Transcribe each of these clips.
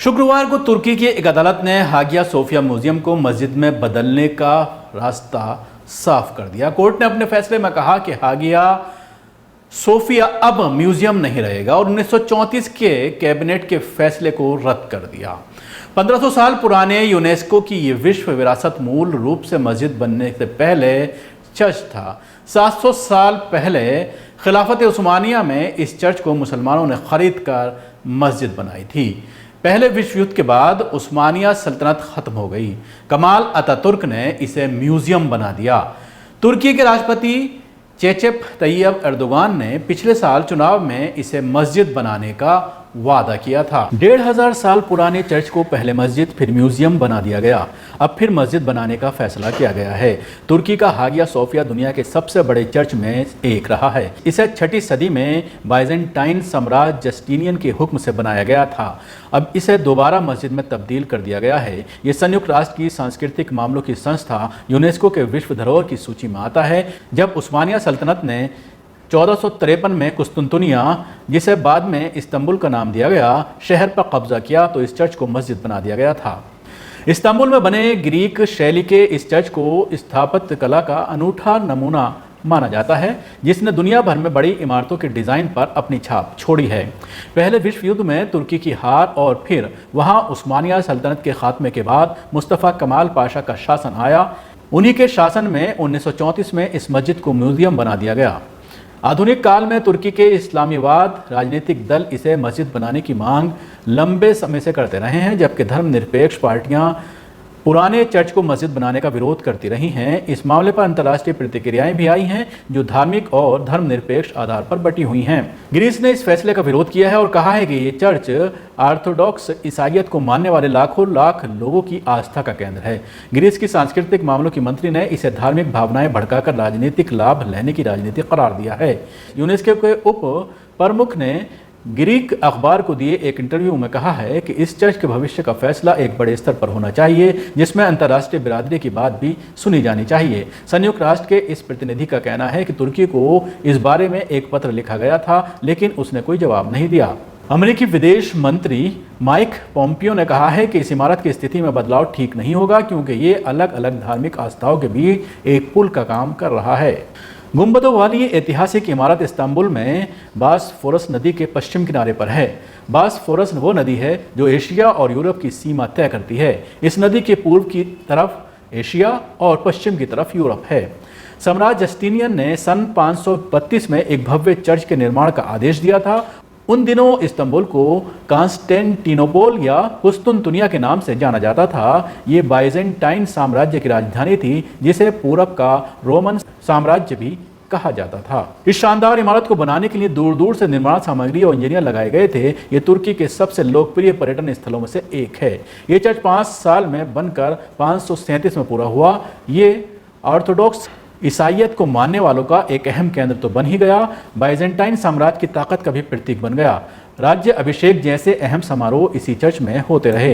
शुक्रवार को तुर्की की एक अदालत ने हागिया सोफिया म्यूजियम को मस्जिद में बदलने का रास्ता साफ कर दिया। कोर्ट ने अपने फैसले में कहा कि हागिया सोफिया अब म्यूजियम नहीं रहेगा और 1934 के कैबिनेट के फैसले को रद्द कर दिया। 1500 साल पुराने यूनेस्को की ये विश्व विरासत मूल रूप से मस्जिद बनने से पहले चर्च था। 700 साल पहले खिलाफत उस्मानिया में इस चर्च को मुसलमानों ने खरीद कर मस्जिद बनाई थी। पहले विश्व युद्ध के बाद उस्मानिया सल्तनत खत्म हो गई। कमाल अतातुर्क ने इसे म्यूजियम बना दिया। तुर्की के राष्ट्रपति रेसेप तैयब एर्दोगान ने पिछले साल चुनाव में इसे मस्जिद बनाने का वादा किया था। 1500 साल पुराने चर्च को पहले मस्जिद फिर म्यूजियम बना दिया गया। अब फिर मस्जिद बनाने का फैसला किया गया है। तुर्की का हागिया सोफिया दुनिया के सबसे बड़े चर्च में एक रहा है। इसे 6ठी सदी में बाइजेंटाइन सम्राट जस्टिनियन के हुक्म से बनाया गया था। अब इसे दोबारा मस्जिद में तब्दील कर दिया गया है। ये संयुक्त राष्ट्र की सांस्कृतिक मामलों की संस्था यूनेस्को के विश्व धरोहर की सूची में आता है। जब उस्मानिया सल्तनत ने 1453 में कुस्तुनतुनिया, जिसे बाद में इस्तांबुल का नाम दिया गया, शहर पर कब्जा किया तो इस चर्च को मस्जिद बना दिया गया था। इस्तांबुल में बने ग्रीक शैली के इस चर्च को स्थापत्य कला का अनूठा नमूना माना जाता है, जिसने दुनिया भर में बड़ी इमारतों के डिज़ाइन पर अपनी छाप छोड़ी है। पहले विश्व युद्ध में तुर्की की हार और फिर वहां उस्मानिया सल्तनत के खात्मे के बाद मुस्तफ़ा कमाल पाशा का शासन आया। उन्हीं के शासन में 1934 में इस मस्जिद को म्यूजियम बना दिया गया। आधुनिक काल में तुर्की के इस्लामीवाद राजनीतिक दल इसे मस्जिद बनाने की मांग लंबे समय से करते रहे हैं, जबकि धर्मनिरपेक्ष पार्टियां पुराने चर्च को मस्जिद बनाने का विरोध करती रही हैं। इस मामले पर अंतर्राष्ट्रीय प्रतिक्रियाएं भी आई हैं, जो धार्मिक और धर्मनिरपेक्ष आधार पर बटी हुई हैं। ग्रीस ने इस फैसले का विरोध किया है और कहा है कि ये चर्च ऑर्थोडॉक्स ईसाईयत को मानने वाले लाखों लाख लोगों की आस्था का केंद्र है। ग्रीस की सांस्कृतिक मामलों की मंत्री ने इसे धार्मिक भावनाएं भड़काकर राजनीतिक लाभ लेने की राजनीति करार दिया है। यूनेस्को के उप प्रमुख ने ग्रीक अखबार को दिए एक इंटरव्यू में कहा है कि इस चर्च के भविष्य का फैसला एक बड़े स्तर पर होना चाहिए, जिसमें अंतर्राष्ट्रीय बिरादरी की बात भी सुनी जानी चाहिए। संयुक्त राष्ट्र के इस प्रतिनिधि का कहना है कि तुर्की को इस बारे में एक पत्र लिखा गया था, लेकिन उसने कोई जवाब नहीं दिया। अमेरिकी विदेश मंत्री माइक पोम्पियो ने कहा है कि इस इमारत की स्थिति में बदलाव ठीक नहीं होगा, क्योंकि ये अलग अलग धार्मिक आस्थाओं के बीच एक पुल का काम कर रहा है। गुंबदों वाली ऐतिहासिक इमारत इस्तांबुल में बासफोरस नदी के पश्चिम किनारे पर है। बासफोरस वो नदी है जो एशिया और यूरोप की सीमा तय करती है। इस नदी के पूर्व की तरफ एशिया और पश्चिम की तरफ यूरोप है। सम्राट जस्टिनियन ने सन 532 में एक भव्य चर्च के निर्माण का आदेश दिया था। उन दिनों इस्तांबुल को कॉन्स्टेंटिनोपल या कुस्तुनतुनिया के नाम से जाना जाता था। ये बाइजेंटाइन साम्राज्य की राजधानी थी, जिसे पूरब का रोमन साम्राज्य भी कहा जाता था। इस शानदार इमारत को बनाने के लिए दूर दूर से निर्माण सामग्री और इंजीनियर लगाए गए थे। ये तुर्की के सबसे लोकप्रिय पर्यटन स्थलों में से एक है। ये चर्च 5 साल में बनकर 537 में पूरा हुआ। ये ऑर्थोडॉक्स ईसाईयत को मानने वालों का एक अहम केंद्र तो बन ही गया, बाइजेंटाइन साम्राज्य की ताकत का भी प्रतीक बन गया। राज्य अभिषेक जैसे अहम समारोह इसी चर्च में होते रहे।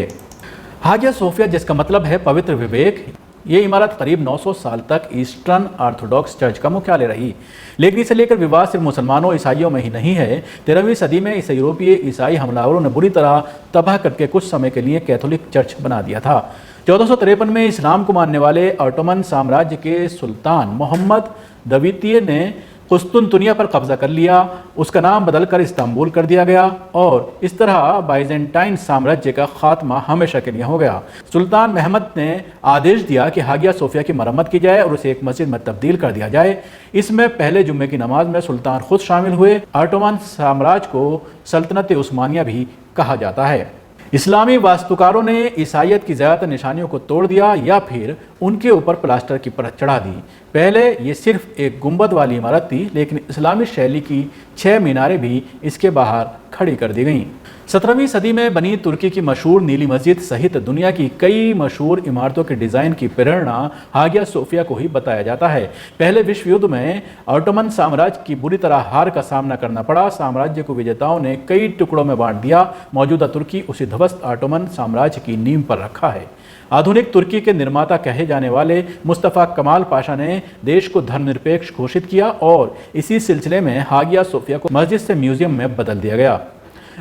हागिया सोफिया, जिसका मतलब है पवित्र विवेक, ये इमारत करीब 900 साल तक ईस्टर्न ऑर्थोडॉक्स चर्च का मुख्यालय रही। लेकिन इसे लेकर विवाद सिर्फ मुसलमानों ईसाइयों में ही नहीं है। 13वीं सदी में इसे यूरोपीय ईसाई हमलावरों ने बुरी तरह तबाह करके कुछ समय के लिए कैथोलिक चर्च बना दिया था। 1453 में इस्लाम को मानने वाले ऑटोमन साम्राज्य के सुल्तान मोहम्मद द्वितीय ने कुस्तुनतुनिया पर कब्जा कर लिया। उसका नाम बदलकर इस्तांबुल कर दिया गया और इस तरह बाइजेंटाइन साम्राज्य का खात्मा हमेशा के लिए हो गया। सुल्तान महमद ने आदेश दिया कि हागिया सोफिया की मरम्मत की जाए और उसे एक मस्जिद में तब्दील कर दिया जाए। इसमें पहले जुम्मे की नमाज में सुल्तान खुद शामिल हुए। ऑटोमन साम्राज्य को सल्तनत उस्मानिया भी कहा जाता है। इस्लामी वास्तुकारों ने ईसाईयत की ज़्यादातर निशानियों को तोड़ दिया या फिर उनके ऊपर प्लास्टर की परत चढ़ा दी। पहले ये सिर्फ एक गुंबद वाली इमारत थी, लेकिन इस्लामी शैली की 6 मीनारें भी इसके बाहर खड़ी कर दी गईं। 17वीं सदी में बनी तुर्की की मशहूर नीली मस्जिद सहित दुनिया की कई मशहूर इमारतों के डिज़ाइन की प्रेरणा हागिया सोफिया को ही बताया जाता है। पहले विश्व युद्ध में ऑटोमन साम्राज्य की बुरी तरह हार का सामना करना पड़ा। साम्राज्य को विजेताओं ने कई टुकड़ों में बांट दिया। मौजूदा तुर्की उसी ध्वस्त ऑटोमन साम्राज्य की नींव पर रखा है। आधुनिक तुर्की के निर्माता कहे जाने वाले मुस्तफ़ा कमाल पाशा ने देश को धर्मनिरपेक्ष घोषित किया और इसी सिलसिले में हागिया सोफिया को मस्जिद से म्यूजियम में बदल दिया गया।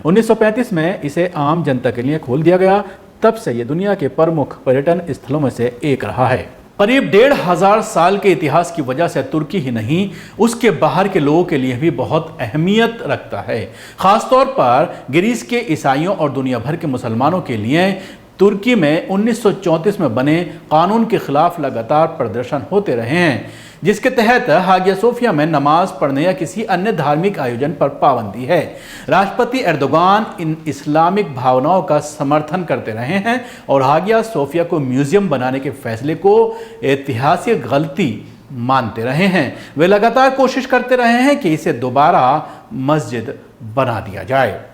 1935 में इसे आम जनता के लिए खोल दिया गया। तब से ये दुनिया के प्रमुख पर्यटन स्थलों में से एक रहा है। करीब 1500 साल के इतिहास की वजह से तुर्की ही नहीं, उसके बाहर के लोगों के लिए भी बहुत अहमियत रखता है। खासतौर पर ग्रीस के ईसाइयों और दुनिया भर के मुसलमानों के लिए तुर्की में 1934 में बने कानून के खिलाफ लगातार प्रदर्शन होते रहे हैं, जिसके तहत हागिया सोफिया में नमाज पढ़ने या किसी अन्य धार्मिक आयोजन पर पाबंदी है। राष्ट्रपति एर्दोगान इन इस्लामिक भावनाओं का समर्थन करते रहे हैं और हागिया सोफिया को म्यूजियम बनाने के फैसले को ऐतिहासिक गलती मानते रहे हैं। वे लगातार कोशिश करते रहे हैं कि इसे दोबारा मस्जिद बना दिया जाए।